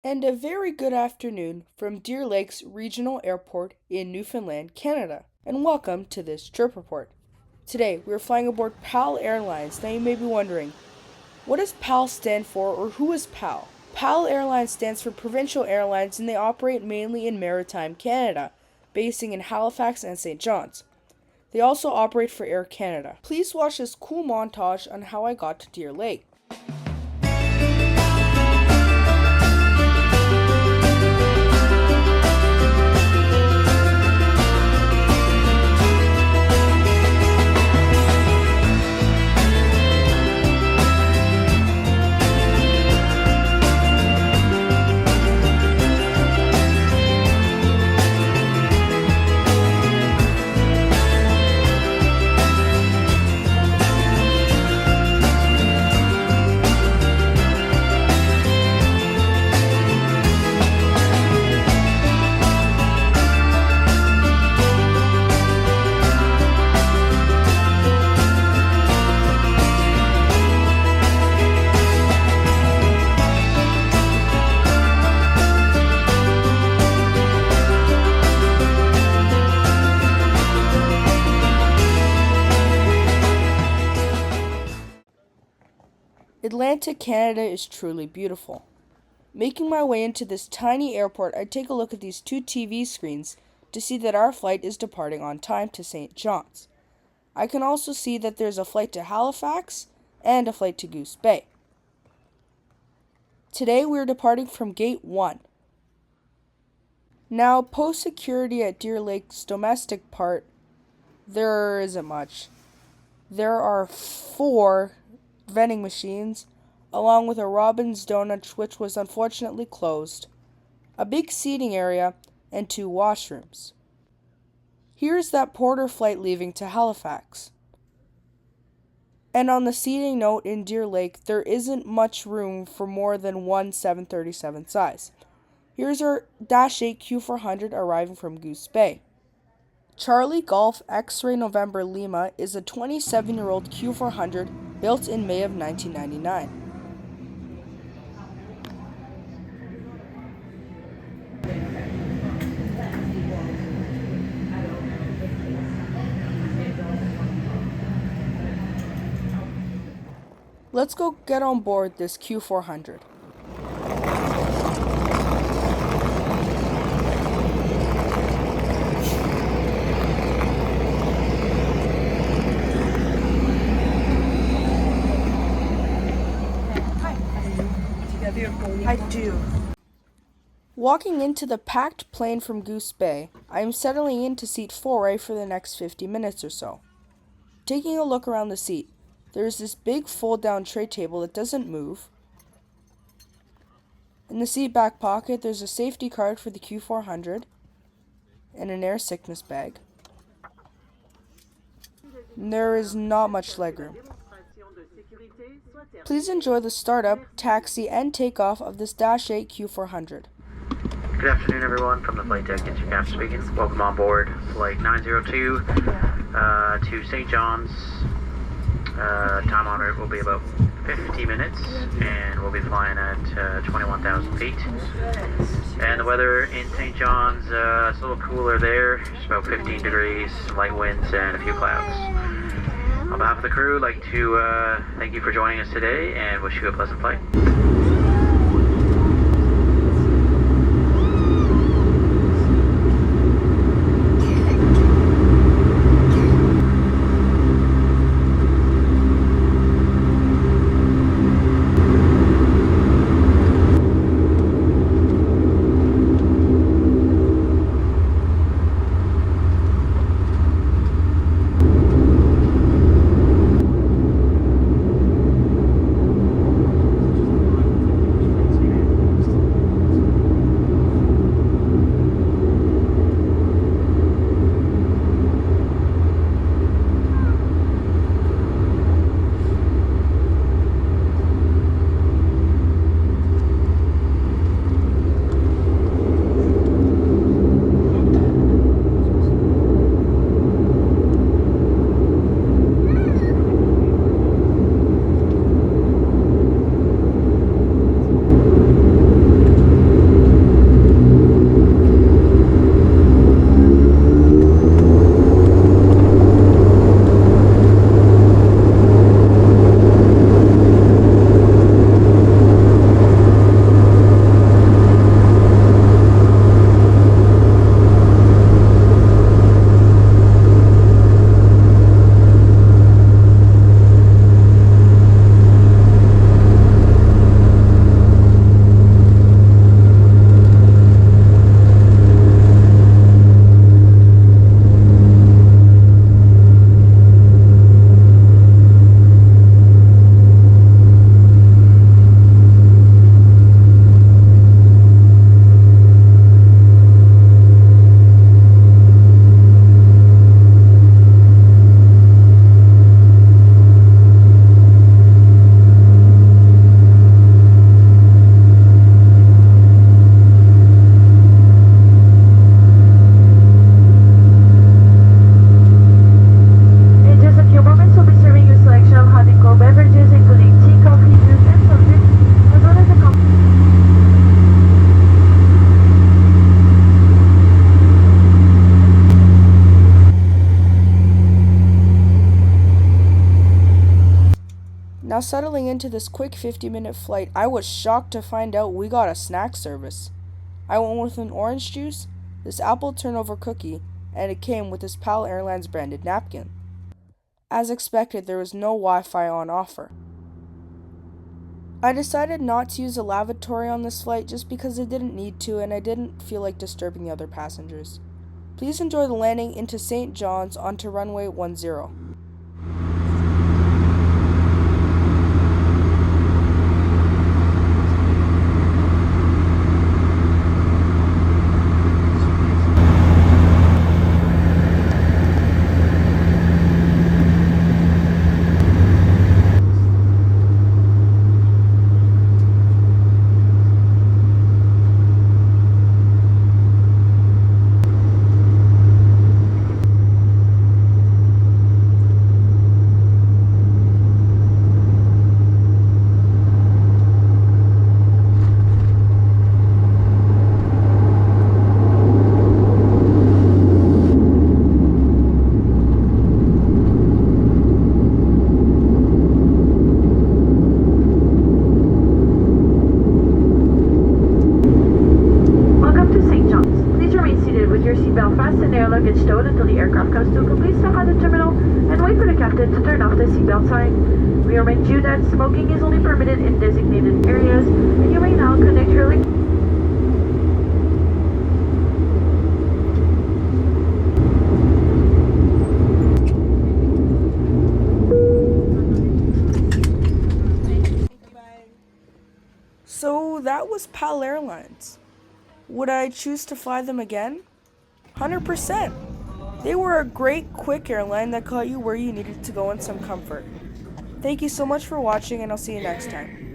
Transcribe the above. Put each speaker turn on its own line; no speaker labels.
And a very good afternoon from Deer Lakes Regional Airport in Newfoundland, Canada, and welcome to this trip report. Today, we are flying aboard PAL Airlines. Now you may be wondering, what does PAL stand for, or who is PAL? PAL Airlines stands for Provincial Airlines, and they operate mainly in Maritime, Canada, basing in Halifax and St. John's. They also operate for Air Canada. Please watch this cool montage on how I got to Deer Lake. Atlantic Canada is truly beautiful. Making my way into this tiny airport, I take a look at these two TV screens to see that our flight is departing on time to St. John's. I can also see that there's a flight to Halifax and a flight to Goose Bay. Today we are departing from Gate 1. Now, post security at Deer Lake's domestic part, there isn't much. There are 4 vending machines, along with a Robin's Donuts, which was unfortunately closed, a big seating area, and 2 washrooms. Here's that Porter flight leaving to Halifax. And on the seating note in Deer Lake, there isn't much room for more than one 737 size. Here's our Dash 8 Q400 arriving from Goose Bay. Charlie Golf X-Ray November Lima is a 27-year-old Q400 built in May of 1999. Let's go get on board this Q400. I do. Walking into the packed plane from Goose Bay, I am settling into seat 4A for the next 50 minutes or so. Taking a look around the seat, there is this big fold-down tray table that doesn't move. In the seat back pocket, there's a safety card for the Q400 and an air sickness bag. And there is not much legroom. Please enjoy the startup, taxi, and takeoff of this Dash 8 Q400.
Good afternoon, everyone. From the flight deck, it's your captain speaking. Welcome on board Flight 902 to St. John's. Time on route will be about 50 minutes, and we'll be flying at 21,000 feet. And the weather in St. John's, it's a little cooler there. It's about 15 degrees, light winds, and a few clouds. On behalf of the crew, I'd like to thank you for joining us today and wish you a pleasant flight.
Now settling into this quick 50-minute flight, I was shocked to find out we got a snack service. I went with an orange juice, this apple turnover cookie, and it came with this PAL Airlines branded napkin. As expected, there was no Wi-Fi on offer. I decided not to use a lavatory on this flight just because I didn't need to and I didn't feel like disturbing the other passengers. Please enjoy the landing into St. John's onto runway 10.
Luggage stowed until the aircraft comes to a complete stop at the terminal and wait for the captain to turn off the seatbelt sign. We remind you that smoking is only permitted in designated areas and you may now connect your link.
So that was PAL Airlines. Would I choose to fly them again? 100%. They were a great, quick airline that got you where you needed to go in some comfort. Thank you so much for watching, and I'll see you next time.